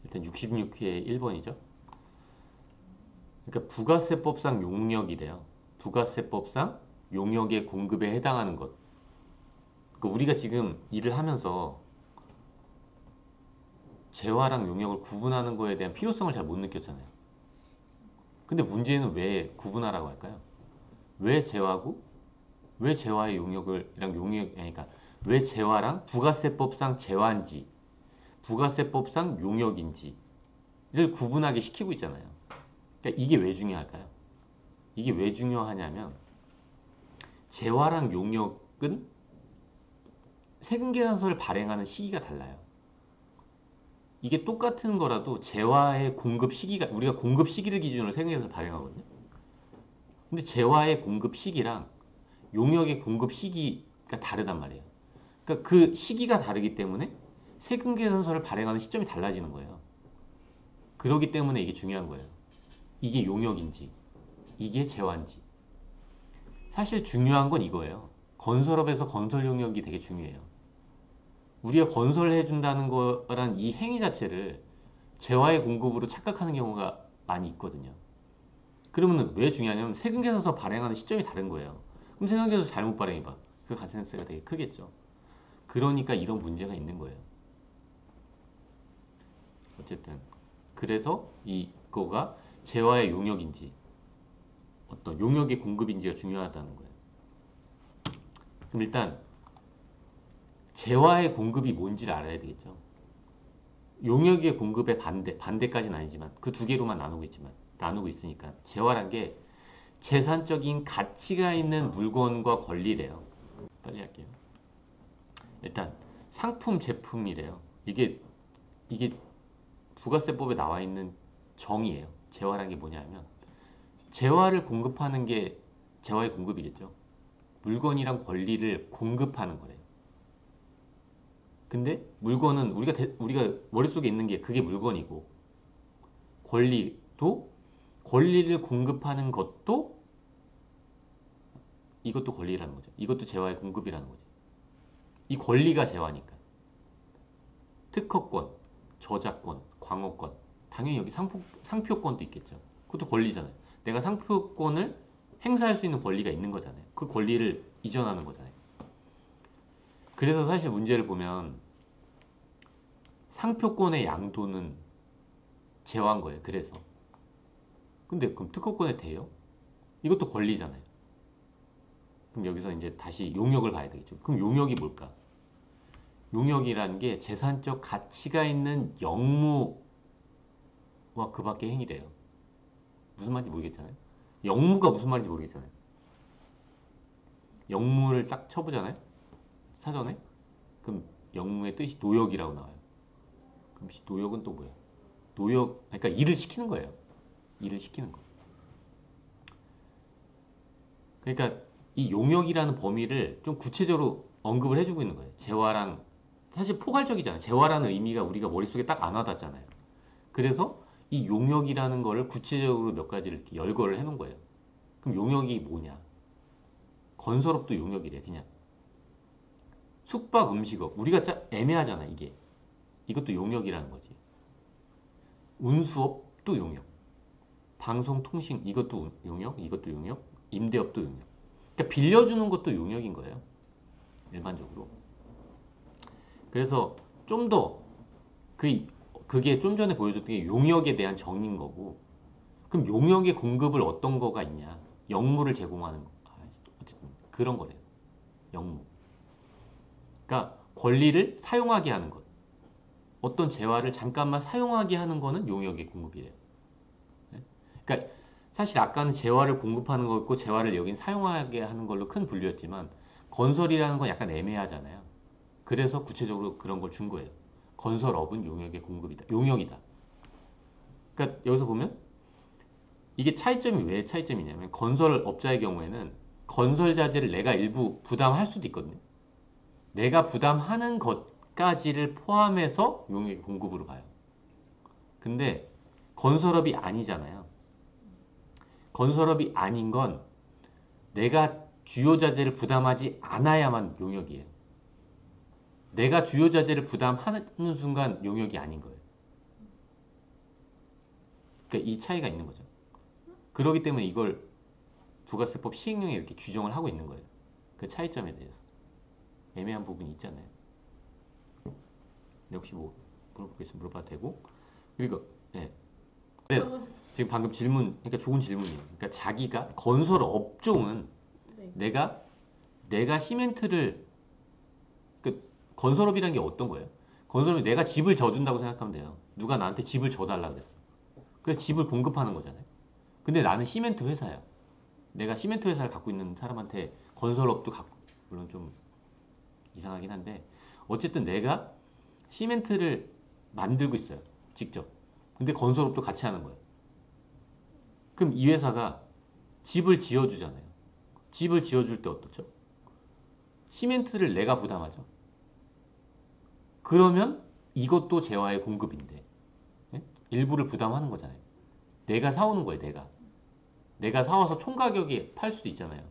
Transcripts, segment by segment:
일단 66회 1번이죠. 그러니까 부가세법상 용역이래요. 부가세법상 용역의 공급에 해당하는 것. 그러니까 우리가 지금 일을 하면서 재화랑 용역을 구분하는 거에 대한 필요성을 잘 못 느꼈잖아요. 근데 문제는 왜 구분하라고 할까요? 왜 재화고 왜 재화의 용역을랑 용역 그러니까 왜 재화랑 부가세법상 재화인지 부가세법상 용역인지를 구분하게 시키고 있잖아요. 그러니까 이게 왜 중요할까요? 이게 왜 중요하냐면 재화랑 용역은 세금계산서를 발행하는 시기가 달라요. 이게 똑같은 거라도 재화의 공급 시기가 우리가 공급 시기를 기준으로 세금계산서를 발행하거든요. 근데 재화의 공급 시기랑 용역의 공급 시기가 다르단 말이에요. 그러니까 그 시기가 다르기 때문에 세금계산서를 발행하는 시점이 달라지는 거예요. 그렇기 때문에 이게 중요한 거예요. 이게 용역인지 이게 재화인지. 사실 중요한 건 이거예요. 건설업에서 건설 용역이 되게 중요해요. 우리가 건설을 해준다는 거란 이 행위 자체를 재화의 공급으로 착각하는 경우가 많이 있거든요. 그러면 왜 중요하냐면 세금계산서 발행하는 시점이 다른 거예요. 그럼 세금계산서 잘못 발행해봐. 그 가산세가 되게 크겠죠. 그러니까 이런 문제가 있는 거예요. 어쨌든 그래서 이거가 재화의 용역인지 어떤 용역의 공급인지가 중요하다는 거예요. 그럼 일단 재화의 공급이 뭔지를 알아야 되겠죠. 용역의 공급의 반대까지는 아니지만 그 두 개로만 나누고 있으니까 재화란 게 재산적인 가치가 있는 물건과 권리래요. 빨리 할게요. 일단 상품 제품이래요. 이게 부가세법에 나와 있는 정의예요. 재화란 게 뭐냐면 재화를 공급하는 게 재화의 공급이겠죠. 물건이랑 권리를 공급하는 거래요. 근데 물건은 우리가 머릿속에 있는 게 그게 물건이고 권리도 권리를 공급하는 것도 이것도 권리라는 거죠. 이것도 재화의 공급이라는 거지. 이 권리가 재화니까. 특허권, 저작권, 광호권. 당연히 여기 상표권도 있겠죠. 그것도 권리잖아요. 내가 상표권을 행사할 수 있는 권리가 있는 거잖아요. 그 권리를 이전하는 거잖아요. 그래서 사실 문제를 보면 상표권의 양도는 제한 거예요. 그래서. 근데 그럼 특허권에 돼요? 이것도 권리잖아요. 그럼 여기서 이제 다시 용역을 봐야 되겠죠. 그럼 용역이 뭘까? 용역이라는 게 재산적 가치가 있는 영무와 그 밖의 행위래요. 무슨 말인지 모르겠잖아요. 영무가 무슨 말인지 모르겠잖아요. 영무를 딱 쳐보잖아요. 사전에. 그럼 영무의 뜻이 노역이라고 나와요. 그럼 노역은 또 뭐예요? 노역, 그러니까 일을 시키는 거예요. 일을 시키는 거. 그러니까 이 용역이라는 범위를 좀 구체적으로 언급을 해주고 있는 거예요. 재화랑 사실 포괄적이잖아요. 재화라는 의미가 우리가 머릿속에 딱 안 와닿잖아요. 그래서 이 용역이라는 거를 구체적으로 몇 가지를 이렇게 열거를 해놓은 거예요. 그럼 용역이 뭐냐? 건설업도 용역이래, 그냥. 숙박, 음식업. 우리가 애매하잖아, 이게. 이것도 용역이라는 거지. 운수업도 용역. 방송, 통신, 이것도 용역, 이것도 용역. 임대업도 용역. 그러니까 빌려주는 것도 용역인 거예요. 일반적으로. 그래서 좀 더 그게 좀 전에 보여줬던 게 용역에 대한 정의인 거고 그럼 용역의 공급을 어떤 거가 있냐 영무를 제공하는 거 어쨌든 그런 거래요. 영무 그러니까 권리를 사용하게 하는 것 어떤 재화를 잠깐만 사용하게 하는 거는 용역의 공급이래요. 네? 그러니까 사실 아까는 재화를 공급하는 거였고 재화를 여긴 사용하게 하는 걸로 큰 분류였지만 건설이라는 건 약간 애매하잖아요. 그래서 구체적으로 그런 걸 준 거예요. 건설업은 용역의 공급이다. 용역이다. 그러니까 여기서 보면 이게 차이점이 왜 차이점이냐면 건설업자의 경우에는 건설 자재를 내가 일부 부담할 수도 있거든요. 내가 부담하는 것까지를 포함해서 용역의 공급으로 봐요. 근데 건설업이 아니잖아요. 건설업이 아닌 건 내가 주요 자재를 부담하지 않아야만 용역이에요. 내가 주요 자재를 부담하는 순간 용역이 아닌 거예요. 그러니까 이 차이가 있는 거죠. 그렇기 때문에 이걸 부가세법 시행령에 이렇게 규정을 하고 있는 거예요. 그 차이점에 대해서 애매한 부분이 있잖아요. 혹시 뭐 물어볼 게 있으면 물어봐도 되고. 그리고 네. 네. 지금 방금 질문, 그러니까 좋은 질문이에요. 그러니까 자기가 건설 업종은 네. 내가 시멘트를 그 건설업이라는 게 어떤 거예요? 건설업이 내가 집을 져준다고 생각하면 돼요. 누가 나한테 집을 져달라 그랬어. 그래서 집을 공급하는 거잖아요. 근데 나는 시멘트 회사야. 내가 시멘트 회사를 갖고 있는 사람한테 건설업도 갖고, 물론 좀 이상하긴 한데 어쨌든 내가 시멘트를 만들고 있어요. 직접. 근데 건설업도 같이 하는 거예요. 그럼 이 회사가 집을 지어주잖아요. 집을 지어줄 때 어떻죠? 시멘트를 내가 부담하죠. 그러면 이것도 재화의 공급인데 예? 일부를 부담하는 거잖아요. 내가 사오는 거예요. 내가 사와서 총가격에 팔 수도 있잖아요.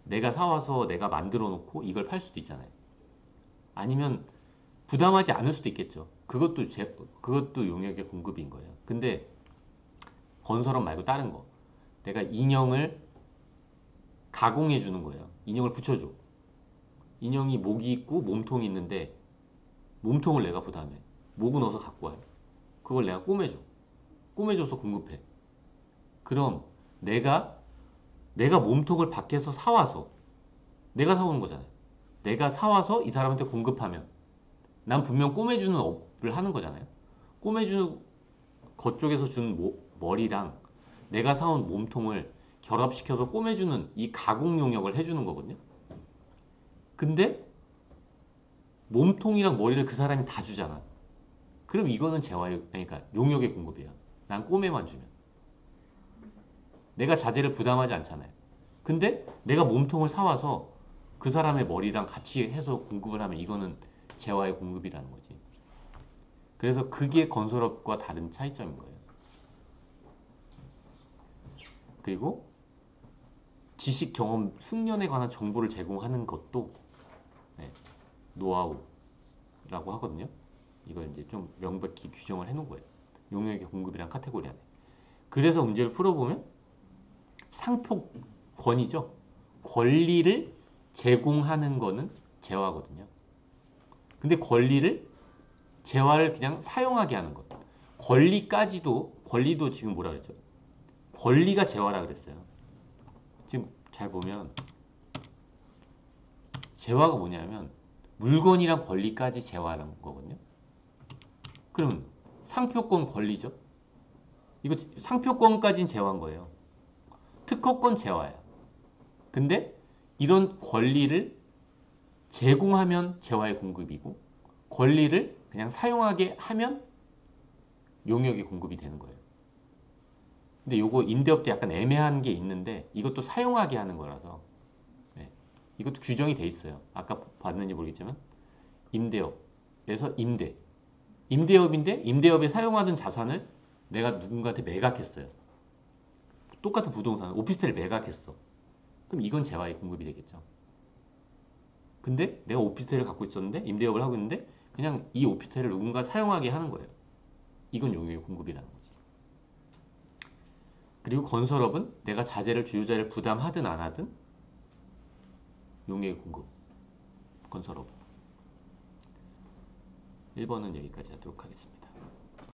내가 사와서 내가 만들어 놓고 이걸 팔 수도 있잖아요. 아니면 부담하지 않을 수도 있겠죠. 그것도 용역의 공급인 거예요. 근데 건설업 말고 다른 거. 내가 인형을 가공해 주는 거예요. 인형을 붙여줘. 인형이 목이 있고 몸통이 있는데 몸통을 내가 부담해. 목은 어디서 갖고 와요. 그걸 내가 꼬매줘. 꼬매줘서 공급해. 그럼 내가 몸통을 밖에서 사와서 내가 사오는 거잖아요. 내가 사와서 이 사람한테 공급하면 난 분명 꼬매주는 업을 하는 거잖아요. 꼬매주는 그쪽에서 준 머리랑 내가 사온 몸통을 결합시켜서 꼬매주는 이 가공 용역을 해주는 거거든요. 근데 몸통이랑 머리를 그 사람이 다 주잖아. 그럼 이거는 재화의, 그러니까 용역의 공급이야. 난 꼬매만 주면. 내가 자재를 부담하지 않잖아요. 근데 내가 몸통을 사와서 그 사람의 머리랑 같이 해서 공급을 하면 이거는 재화의 공급이라는 거지. 그래서 그게 건설업과 다른 차이점인 거예요. 그리고 지식, 경험, 숙련에 관한 정보를 제공하는 것도 네, 노하우라고 하거든요. 이걸 이제 좀 명백히 규정을 해놓은 거예요. 용역의 공급이란 카테고리 안에. 그래서 문제를 풀어보면 상표권이죠. 권리를 제공하는 거는 재화거든요. 근데 재화를 그냥 사용하게 하는 것. 권리도 지금 뭐라 그랬죠? 권리가 재화라 그랬어요. 지금 잘 보면 재화가 뭐냐면 물건이랑 권리까지 재화라는 거거든요. 그러면 상표권 권리죠? 이거 상표권까지는 재화인 거예요. 특허권 재화야. 근데 이런 권리를 제공하면 재화의 공급이고 권리를 그냥 사용하게 하면 용역의 공급이 되는 거예요. 근데 요거 임대업도 약간 애매한 게 있는데 이것도 사용하게 하는 거라서 네. 이것도 규정이 돼 있어요. 아까 봤는지 모르겠지만 임대업에서 임대업인데 임대업에 사용하던 자산을 내가 누군가한테 매각했어요. 똑같은 부동산 오피스텔을 매각했어. 그럼 이건 재화의 공급이 되겠죠. 근데 내가 오피스텔을 갖고 있었는데 임대업을 하고 있는데 그냥 이 오피스텔을 누군가 사용하게 하는 거예요. 이건 용역의 공급이라는 거지. 그리고 건설업은 내가 주유자를 부담하든 안 하든 용역의 공급. 건설업. 1번은 여기까지 하도록 하겠습니다.